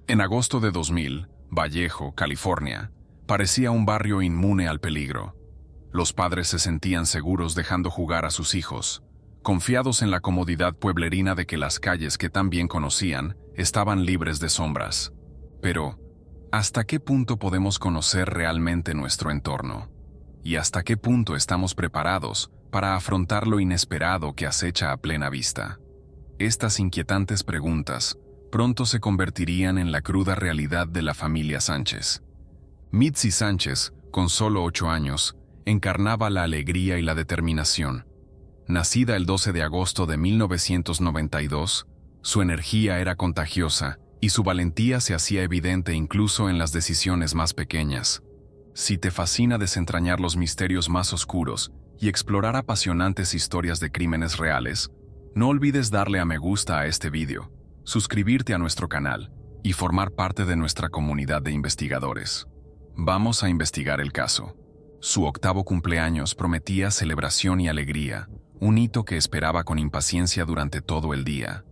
En agosto de 2000, Vallejo, California, parecía un barrio inmune al peligro. Los padres se sentían seguros dejando jugar a sus hijos, confiados en la comodidad pueblerina de que las calles que tan bien conocían estaban libres de sombras. Pero, ¿hasta qué punto podemos conocer realmente nuestro entorno? ¿Y hasta qué punto estamos preparados para afrontar lo inesperado que acecha a plena vista? Estas inquietantes preguntas pronto se convertirían en la cruda realidad de la familia Sánchez. Mitzi Sánchez, con solo 8 años, encarnaba la alegría y la determinación. Nacida el 12 de agosto de 1992, su energía era contagiosa y su valentía se hacía evidente incluso en las decisiones más pequeñas. Si te fascina desentrañar los misterios más oscuros y explorar apasionantes historias de crímenes reales, no olvides darle a me gusta a este vídeo, suscribirte a nuestro canal y formar parte de nuestra comunidad de investigadores. Vamos a investigar el caso. Su 8º cumpleaños prometía celebración y alegría, un hito que esperaba con impaciencia durante todo el día.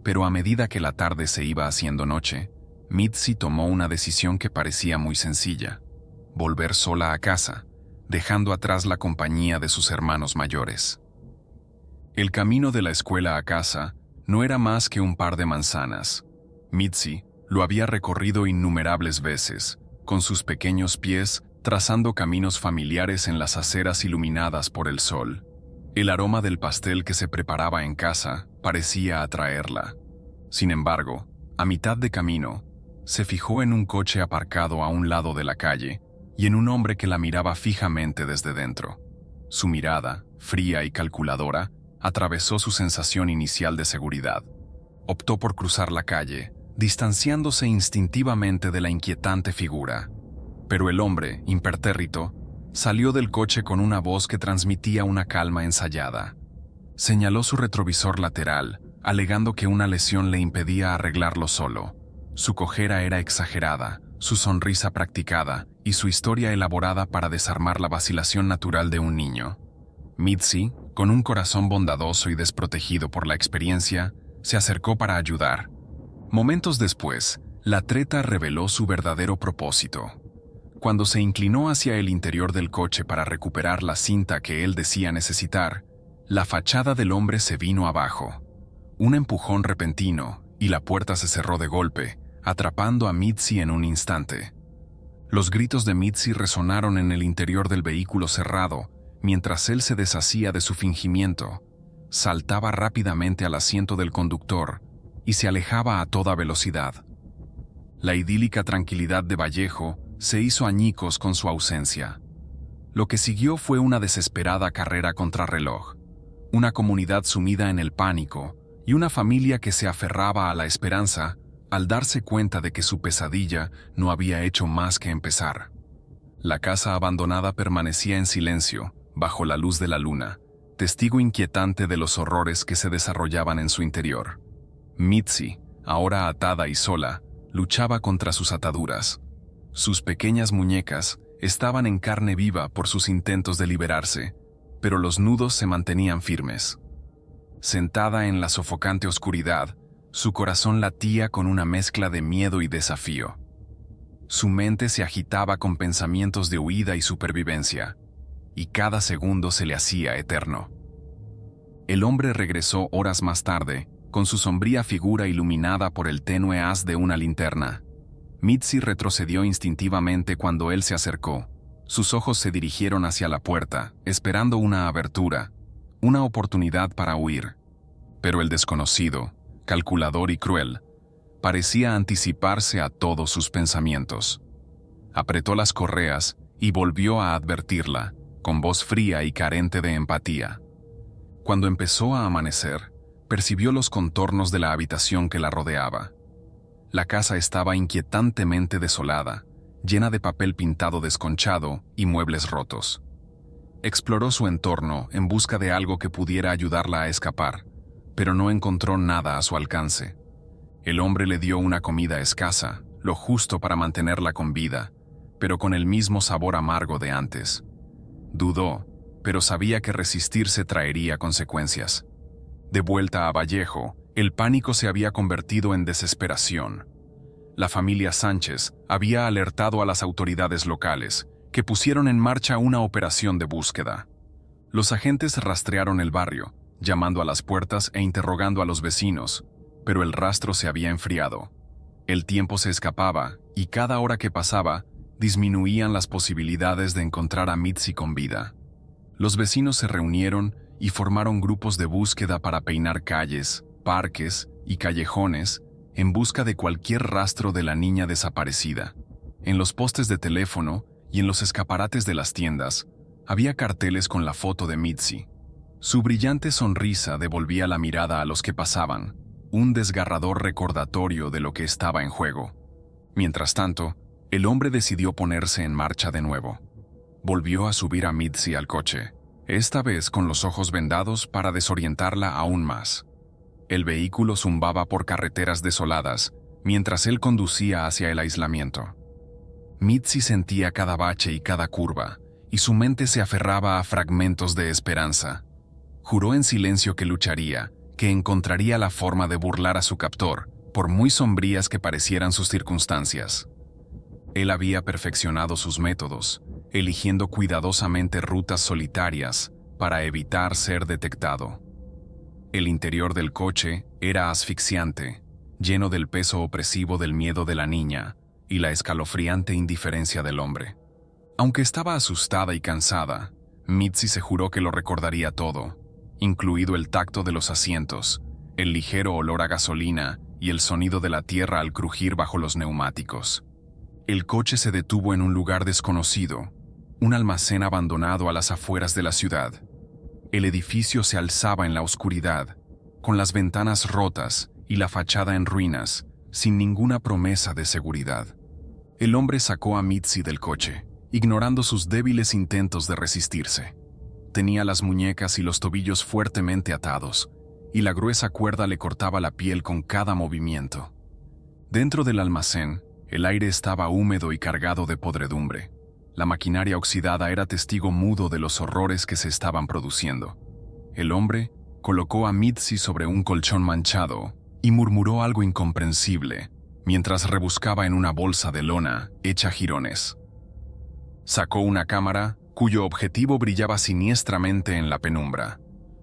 Pero a medida que la tarde se iba haciendo noche, Mitzi tomó una decisión que parecía muy sencilla: volver sola a casa, dejando atrás la compañía de sus hermanos mayores. El camino de la escuela a casa no era más que un par de manzanas. Mitzi lo había recorrido innumerables veces, con sus pequeños pies trazando caminos familiares en las aceras iluminadas por el sol. El aroma del pastel que se preparaba en casa parecía atraerla. Sin embargo, a mitad de camino, se fijó en un coche aparcado a un lado de la calle y en un hombre que la miraba fijamente desde dentro. Su mirada, fría y calculadora, atravesó su sensación inicial de seguridad. Optó por cruzar la calle, distanciándose instintivamente de la inquietante figura. Pero el hombre, impertérrito, salió del coche con una voz que transmitía una calma ensayada. Señaló su retrovisor lateral, alegando que una lesión le impedía arreglarlo solo. Su cojera era exagerada, su sonrisa practicada y su historia elaborada para desarmar la vacilación natural de un niño. Mitzi, con un corazón bondadoso y desprotegido por la experiencia, se acercó para ayudar. Momentos después, la treta reveló su verdadero propósito. Cuando se inclinó hacia el interior del coche para recuperar la cinta que él decía necesitar, la fachada del hombre se vino abajo. Un empujón repentino, y la puerta se cerró de golpe, atrapando a Mitzi en un instante. Los gritos de Mitzi resonaron en el interior del vehículo cerrado, mientras él se deshacía de su fingimiento. Saltaba rápidamente al asiento del conductor y se alejaba a toda velocidad. La idílica tranquilidad de Vallejo se hizo añicos con su ausencia. Lo que siguió fue una desesperada carrera contrarreloj, una comunidad sumida en el pánico y una familia que se aferraba a la esperanza al darse cuenta de que su pesadilla no había hecho más que empezar. La casa abandonada permanecía en silencio, bajo la luz de la luna, testigo inquietante de los horrores que se desarrollaban en su interior. Mitzi, ahora atada y sola, luchaba contra sus ataduras. Sus pequeñas muñecas estaban en carne viva por sus intentos de liberarse, pero los nudos se mantenían firmes. Sentada en la sofocante oscuridad, su corazón latía con una mezcla de miedo y desafío. Su mente se agitaba con pensamientos de huida y supervivencia, y cada segundo se le hacía eterno. El hombre regresó horas más tarde, con su sombría figura iluminada por el tenue haz de una linterna. Mitzi retrocedió instintivamente cuando él se acercó. Sus ojos se dirigieron hacia la puerta, esperando una abertura, una oportunidad para huir. Pero el desconocido, calculador y cruel, parecía anticiparse a todos sus pensamientos. Apretó las correas y volvió a advertirla, con voz fría y carente de empatía. Cuando empezó a amanecer, percibió los contornos de la habitación que la rodeaba. La casa estaba inquietantemente desolada, llena de papel pintado desconchado y muebles rotos. Exploró su entorno en busca de algo que pudiera ayudarla a escapar, pero no encontró nada a su alcance. El hombre le dio una comida escasa, lo justo para mantenerla con vida, pero con el mismo sabor amargo de antes. Dudó, pero sabía que resistirse traería consecuencias. De vuelta a Vallejo, el pánico se había convertido en desesperación. La familia Sánchez había alertado a las autoridades locales, que pusieron en marcha una operación de búsqueda. Los agentes rastrearon el barrio, llamando a las puertas e interrogando a los vecinos, pero el rastro se había enfriado. El tiempo se escapaba y cada hora que pasaba disminuían las posibilidades de encontrar a Mitzi con vida. Los vecinos se reunieron y formaron grupos de búsqueda para peinar calles, parques y callejones en busca de cualquier rastro de la niña desaparecida. En los postes de teléfono y en los escaparates de las tiendas había carteles con la foto de Mitzi. Su brillante sonrisa devolvía la mirada a los que pasaban, un desgarrador recordatorio de lo que estaba en juego. Mientras tanto, el hombre decidió ponerse en marcha de nuevo. Volvió a subir a Mitzi al coche, esta vez con los ojos vendados para desorientarla aún más. El vehículo zumbaba por carreteras desoladas, mientras él conducía hacia el aislamiento. Mitzi sentía cada bache y cada curva, y su mente se aferraba a fragmentos de esperanza. Juró en silencio que lucharía, que encontraría la forma de burlar a su captor, por muy sombrías que parecieran sus circunstancias. Él había perfeccionado sus métodos, eligiendo cuidadosamente rutas solitarias para evitar ser detectado. El interior del coche era asfixiante, lleno del peso opresivo del miedo de la niña y la escalofriante indiferencia del hombre. Aunque estaba asustada y cansada, Mitzi se juró que lo recordaría todo, incluido el tacto de los asientos, el ligero olor a gasolina y el sonido de la tierra al crujir bajo los neumáticos. El coche se detuvo en un lugar desconocido, un almacén abandonado a las afueras de la ciudad. El edificio se alzaba en la oscuridad, con las ventanas rotas y la fachada en ruinas, sin ninguna promesa de seguridad. El hombre sacó a Mitzi del coche, ignorando sus débiles intentos de resistirse. Tenía las muñecas y los tobillos fuertemente atados, y la gruesa cuerda le cortaba la piel con cada movimiento. Dentro del almacén, el aire estaba húmedo y cargado de podredumbre. La maquinaria oxidada era testigo mudo de los horrores que se estaban produciendo. El hombre colocó a Mitzi sobre un colchón manchado y murmuró algo incomprensible, mientras rebuscaba en una bolsa de lona hecha jirones. Sacó una cámara cuyo objetivo brillaba siniestramente en la penumbra.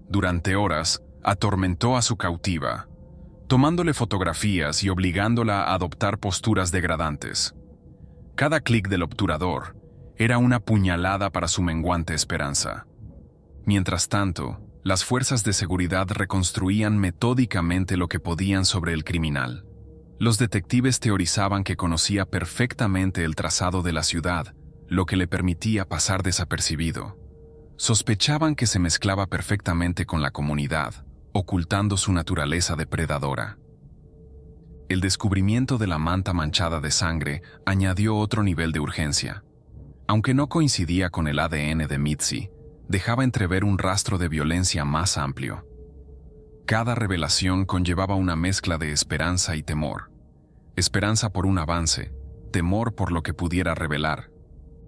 Durante horas, atormentó a su cautiva, tomándole fotografías y obligándola a adoptar posturas degradantes. Cada clic del obturador era una puñalada para su menguante esperanza. Mientras tanto, las fuerzas de seguridad reconstruían metódicamente lo que podían sobre el criminal. Los detectives teorizaban que conocía perfectamente el trazado de la ciudad, lo que le permitía pasar desapercibido. Sospechaban que se mezclaba perfectamente con la comunidad, ocultando su naturaleza depredadora. El descubrimiento de la manta manchada de sangre añadió otro nivel de urgencia. Aunque no coincidía con el ADN de Mitzi, dejaba entrever un rastro de violencia más amplio. Cada revelación conllevaba una mezcla de esperanza y temor. Esperanza por un avance, temor por lo que pudiera revelar.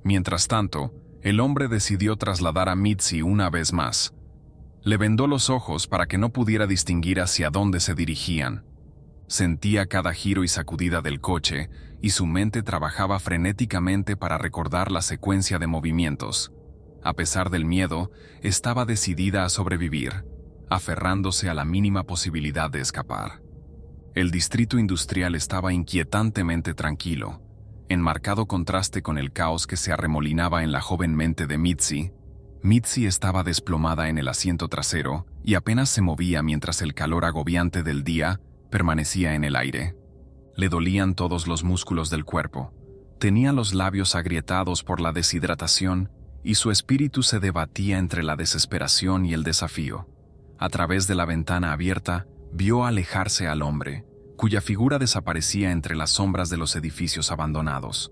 Mientras tanto, el hombre decidió trasladar a Mitzi una vez más. Le vendó los ojos para que no pudiera distinguir hacia dónde se dirigían. Sentía cada giro y sacudida del coche, y su mente trabajaba frenéticamente para recordar la secuencia de movimientos. A pesar del miedo, estaba decidida a sobrevivir, aferrándose a la mínima posibilidad de escapar. El distrito industrial estaba inquietantemente tranquilo, en marcado contraste con el caos que se arremolinaba en la joven mente de Mitzi. Mitzi estaba desplomada en el asiento trasero y apenas se movía mientras el calor agobiante del día permanecía en el aire. Le dolían todos los músculos del cuerpo, tenía los labios agrietados por la deshidratación y su espíritu se debatía entre la desesperación y el desafío. A través de la ventana abierta, vio alejarse al hombre, cuya figura desaparecía entre las sombras de los edificios abandonados.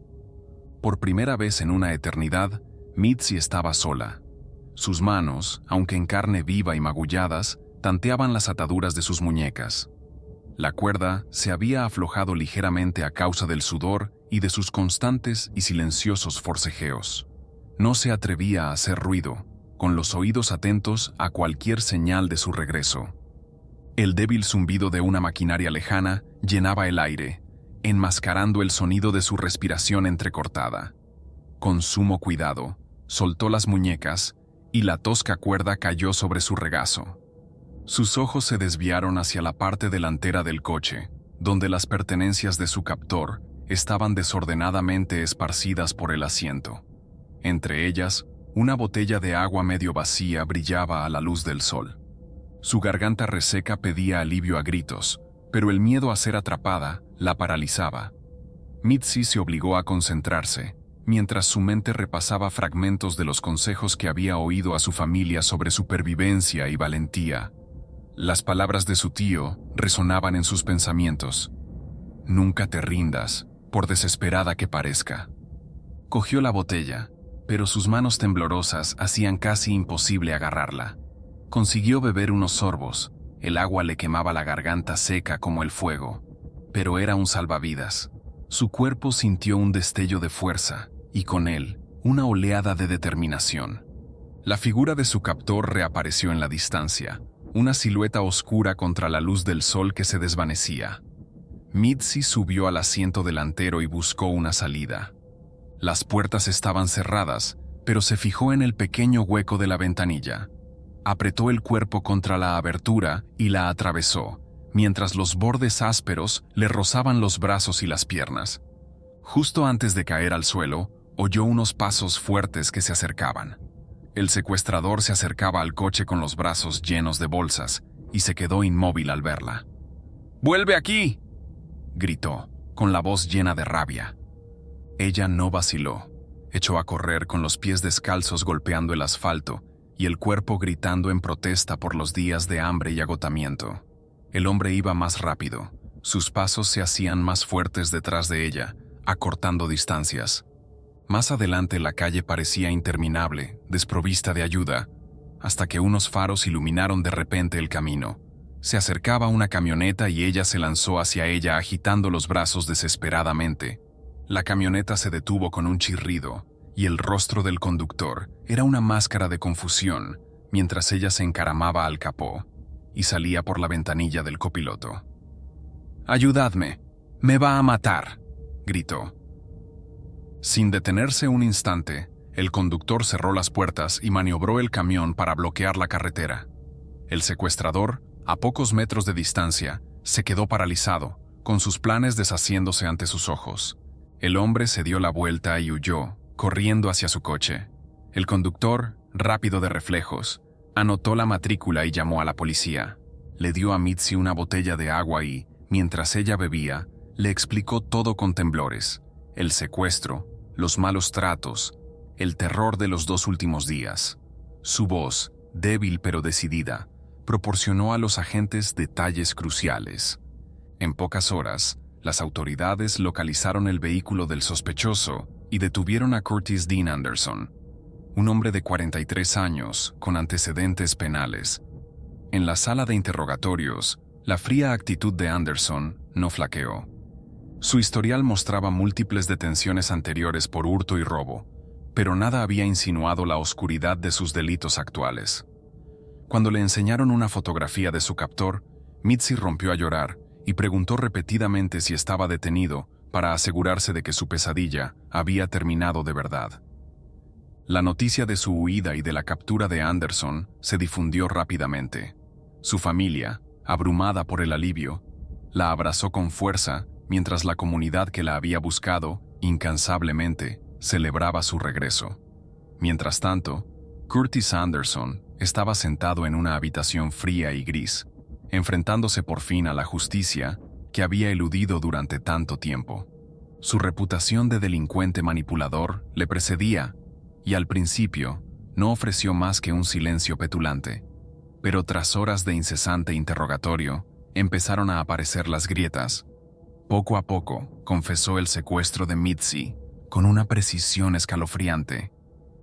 Por primera vez en una eternidad, Mitzi estaba sola. Sus manos, aunque en carne viva y magulladas, tanteaban las ataduras de sus muñecas. La cuerda se había aflojado ligeramente a causa del sudor y de sus constantes y silenciosos forcejeos. No se atrevía a hacer ruido, con los oídos atentos a cualquier señal de su regreso. El débil zumbido de una maquinaria lejana llenaba el aire, enmascarando el sonido de su respiración entrecortada. Con sumo cuidado, soltó las muñecas y la tosca cuerda cayó sobre su regazo. Sus ojos se desviaron hacia la parte delantera del coche, donde las pertenencias de su captor estaban desordenadamente esparcidas por el asiento. Entre ellas, una botella de agua medio vacía brillaba a la luz del sol. Su garganta reseca pedía alivio a gritos, pero el miedo a ser atrapada la paralizaba. Mitzi se obligó a concentrarse, mientras su mente repasaba fragmentos de los consejos que había oído a su familia sobre supervivencia y valentía. Las palabras de su tío resonaban en sus pensamientos. Nunca te rindas, por desesperada que parezca. Cogió la botella, pero sus manos temblorosas hacían casi imposible agarrarla. Consiguió beber unos sorbos. El agua le quemaba la garganta seca como el fuego, pero era un salvavidas. Su cuerpo sintió un destello de fuerza, y con él, una oleada de determinación. La figura de su captor reapareció en la distancia, una silueta oscura contra la luz del sol que se desvanecía. Mitzi subió al asiento delantero y buscó una salida. Las puertas estaban cerradas, pero se fijó en el pequeño hueco de la ventanilla. Apretó el cuerpo contra la abertura y la atravesó, mientras los bordes ásperos le rozaban los brazos y las piernas. Justo antes de caer al suelo, oyó unos pasos fuertes que se acercaban. El secuestrador se acercaba al coche con los brazos llenos de bolsas y se quedó inmóvil al verla. «¡Vuelve aquí!», gritó, con la voz llena de rabia. Ella no vaciló. Echó a correr con los pies descalzos golpeando el asfalto y el cuerpo gritando en protesta por los días de hambre y agotamiento. El hombre iba más rápido. Sus pasos se hacían más fuertes detrás de ella, acortando distancias. Más adelante la calle parecía interminable, desprovista de ayuda, hasta que unos faros iluminaron de repente el camino. Se acercaba una camioneta y ella se lanzó hacia ella agitando los brazos desesperadamente. La camioneta se detuvo con un chirrido, y el rostro del conductor era una máscara de confusión, mientras ella se encaramaba al capó y salía por la ventanilla del copiloto. «¡Ayudadme! ¡Me va a matar!», gritó. Sin detenerse un instante, el conductor cerró las puertas y maniobró el camión para bloquear la carretera. El secuestrador, a pocos metros de distancia, se quedó paralizado, con sus planes deshaciéndose ante sus ojos. El hombre se dio la vuelta y huyó, corriendo hacia su coche. El conductor, rápido de reflejos, anotó la matrícula y llamó a la policía. Le dio a Mitzi una botella de agua y, mientras ella bebía, le explicó todo con temblores: el secuestro, los malos tratos, el terror de los 2 últimos días. Su voz, débil pero decidida, proporcionó a los agentes detalles cruciales. En pocas horas, las autoridades localizaron el vehículo del sospechoso y detuvieron a Curtis Dean Anderson, un hombre de 43 años con antecedentes penales. En la sala de interrogatorios, la fría actitud de Anderson no flaqueó. Su historial mostraba múltiples detenciones anteriores por hurto y robo, pero nada había insinuado la oscuridad de sus delitos actuales. Cuando le enseñaron una fotografía de su captor, Mitzi rompió a llorar y preguntó repetidamente si estaba detenido para asegurarse de que su pesadilla había terminado de verdad. La noticia de su huida y de la captura de Anderson se difundió rápidamente. Su familia, abrumada por el alivio, la abrazó con fuerza mientras la comunidad que la había buscado, incansablemente, celebraba su regreso. Mientras tanto, Curtis Anderson estaba sentado en una habitación fría y gris, enfrentándose por fin a la justicia que había eludido durante tanto tiempo. Su reputación de delincuente manipulador le precedía, y al principio no ofreció más que un silencio petulante. Pero tras horas de incesante interrogatorio, empezaron a aparecer las grietas. Poco a poco, confesó el secuestro de Mitzi, con una precisión escalofriante.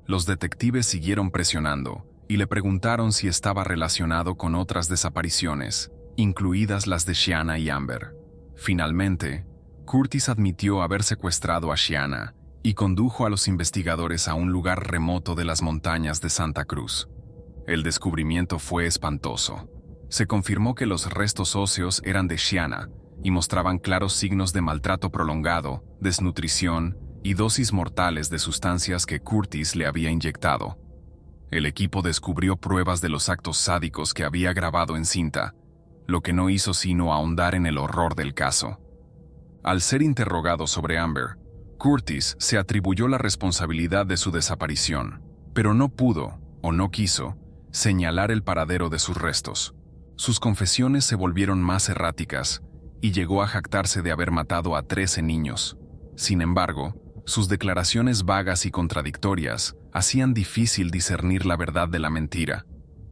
Los detectives siguieron presionando y le preguntaron si estaba relacionado con otras desapariciones, incluidas las de Shiana y Amber. Finalmente, Curtis admitió haber secuestrado a Shiana y condujo a los investigadores a un lugar remoto de las montañas de Santa Cruz. El descubrimiento fue espantoso. Se confirmó que los restos óseos eran de Shiana, y mostraban claros signos de maltrato prolongado, desnutrición y dosis mortales de sustancias que Curtis le había inyectado. El equipo descubrió pruebas de los actos sádicos que había grabado en cinta, lo que no hizo sino ahondar en el horror del caso. Al ser interrogado sobre Amber, Curtis se atribuyó la responsabilidad de su desaparición, pero no pudo, o no quiso, señalar el paradero de sus restos. Sus confesiones se volvieron más erráticas y llegó a jactarse de haber matado a 13 niños. Sin embargo, sus declaraciones vagas y contradictorias hacían difícil discernir la verdad de la mentira.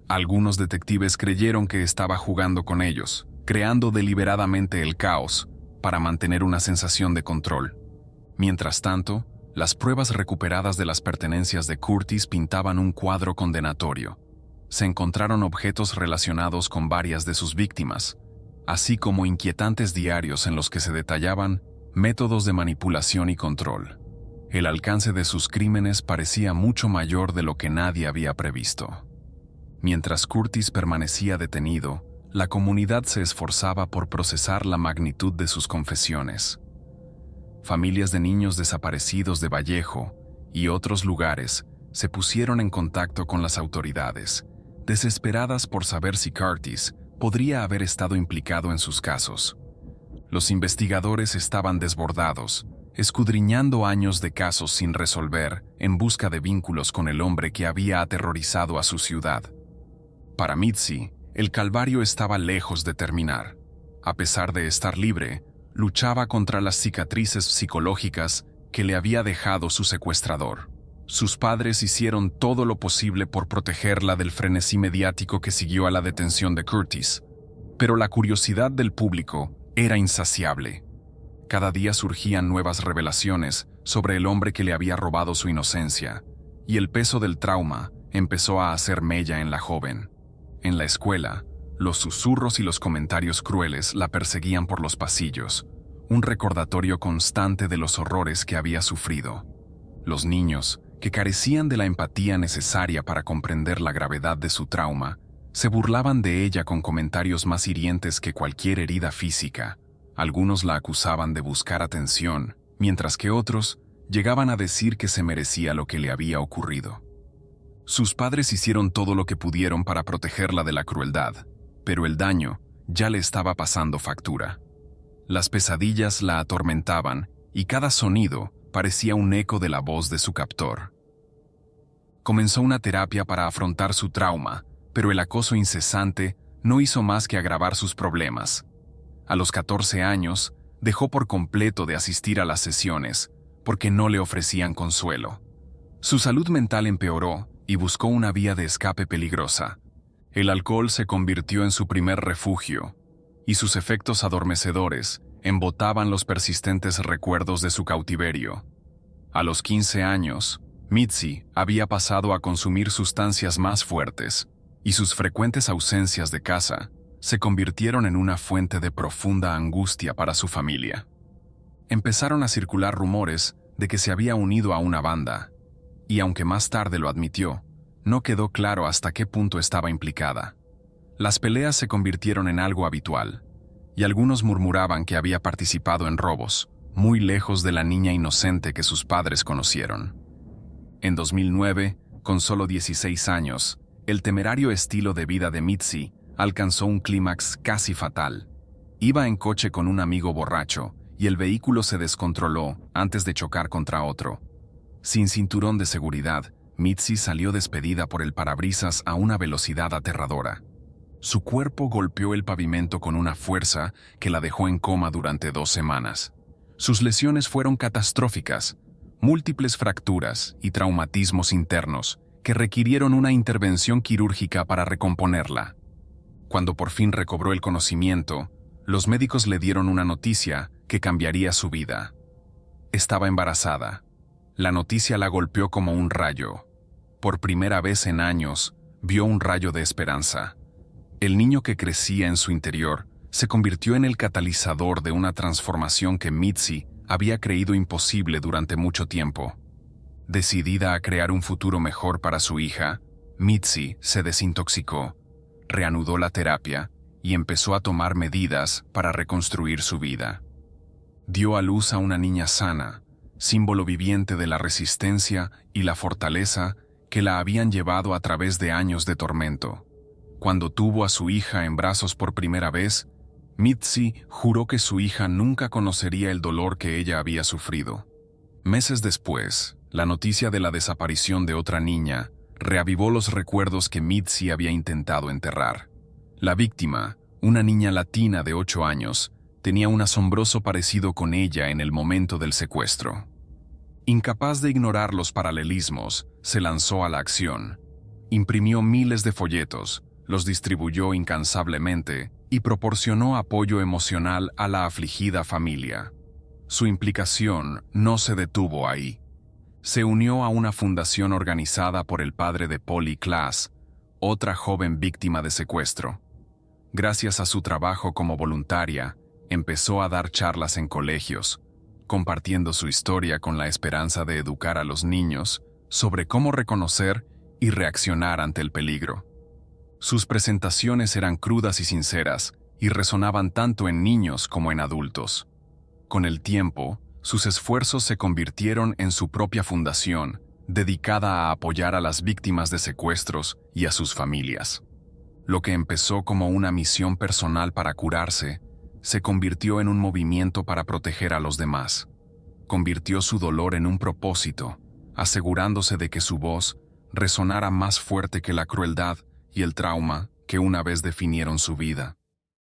Algunos detectives creyeron que estaba jugando con ellos, creando deliberadamente el caos para mantener una sensación de control. Mientras tanto, las pruebas recuperadas de las pertenencias de Curtis pintaban un cuadro condenatorio. Se encontraron objetos relacionados con varias de sus víctimas, así como inquietantes diarios en los que se detallaban métodos de manipulación y control. El alcance de sus crímenes parecía mucho mayor de lo que nadie había previsto. Mientras Curtis permanecía detenido, la comunidad se esforzaba por procesar la magnitud de sus confesiones. Familias de niños desaparecidos de Vallejo y otros lugares se pusieron en contacto con las autoridades, desesperadas por saber si Curtis podría haber estado implicado en sus casos. Los investigadores estaban desbordados, escudriñando años de casos sin resolver en busca de vínculos con el hombre que había aterrorizado a su ciudad. Para Mitzi, el calvario estaba lejos de terminar. A pesar de estar libre, luchaba contra las cicatrices psicológicas que le había dejado su secuestrador. Sus padres hicieron todo lo posible por protegerla del frenesí mediático que siguió a la detención de Curtis, pero la curiosidad del público era insaciable. Cada día surgían nuevas revelaciones sobre el hombre que le había robado su inocencia, y el peso del trauma empezó a hacer mella en la joven. En la escuela, los susurros y los comentarios crueles la perseguían por los pasillos, un recordatorio constante de los horrores que había sufrido. Los niños, que carecían de la empatía necesaria para comprender la gravedad de su trauma, se burlaban de ella con comentarios más hirientes que cualquier herida física. Algunos la acusaban de buscar atención, mientras que otros llegaban a decir que se merecía lo que le había ocurrido. Sus padres hicieron todo lo que pudieron para protegerla de la crueldad, pero el daño ya le estaba pasando factura. Las pesadillas la atormentaban y cada sonido parecía un eco de la voz de su captor. Comenzó una terapia para afrontar su trauma, pero el acoso incesante no hizo más que agravar sus problemas. A los 14 años, dejó por completo de asistir a las sesiones porque no le ofrecían consuelo. Su salud mental empeoró y buscó una vía de escape peligrosa. El alcohol se convirtió en su primer refugio, y sus efectos adormecedores embotaban los persistentes recuerdos de su cautiverio. A los 15 años, Mitzi había pasado a consumir sustancias más fuertes, y sus frecuentes ausencias de casa se convirtieron en una fuente de profunda angustia para su familia. Empezaron a circular rumores de que se había unido a una banda, y aunque más tarde lo admitió, no quedó claro hasta qué punto estaba implicada. Las peleas se convirtieron en algo habitual, y algunos murmuraban que había participado en robos, muy lejos de la niña inocente que sus padres conocieron. En 2009, con solo 16 años, el temerario estilo de vida de Mitzi alcanzó un clímax casi fatal. Iba en coche con un amigo borracho, y el vehículo se descontroló antes de chocar contra otro. Sin cinturón de seguridad, Mitzi salió despedida por el parabrisas a una velocidad aterradora. Su cuerpo golpeó el pavimento con una fuerza que la dejó en coma durante 2 semanas. Sus lesiones fueron catastróficas, múltiples fracturas y traumatismos internos que requirieron una intervención quirúrgica para recomponerla. Cuando por fin recobró el conocimiento, los médicos le dieron una noticia que cambiaría su vida. Estaba embarazada. La noticia la golpeó como un rayo. Por primera vez en años, vio un rayo de esperanza. El niño que crecía en su interior se convirtió en el catalizador de una transformación que Mitzi había creído imposible durante mucho tiempo. Decidida a crear un futuro mejor para su hija, Mitzi se desintoxicó, reanudó la terapia y empezó a tomar medidas para reconstruir su vida. Dio a luz a una niña sana, símbolo viviente de la resistencia y la fortaleza que la habían llevado a través de años de tormento. Cuando tuvo a su hija en brazos por primera vez, Mitzi juró que su hija nunca conocería el dolor que ella había sufrido. Meses después, la noticia de la desaparición de otra niña reavivó los recuerdos que Mitzi había intentado enterrar. La víctima, una niña latina de 8 años, tenía un asombroso parecido con ella en el momento del secuestro. Incapaz de ignorar los paralelismos, se lanzó a la acción. Imprimió miles de folletos, los distribuyó incansablemente y proporcionó apoyo emocional a la afligida familia. Su implicación no se detuvo ahí. Se unió a una fundación organizada por el padre de Polly Klaas, otra joven víctima de secuestro. Gracias a su trabajo como voluntaria, empezó a dar charlas en colegios, compartiendo su historia con la esperanza de educar a los niños sobre cómo reconocer y reaccionar ante el peligro. Sus presentaciones eran crudas y sinceras y resonaban tanto en niños como en adultos. Con el tiempo, sus esfuerzos se convirtieron en su propia fundación, dedicada a apoyar a las víctimas de secuestros y a sus familias. Lo que empezó como una misión personal para curarse, se convirtió en un movimiento para proteger a los demás. Convirtió su dolor en un propósito, asegurándose de que su voz resonara más fuerte que la crueldad y el trauma que una vez definieron su vida.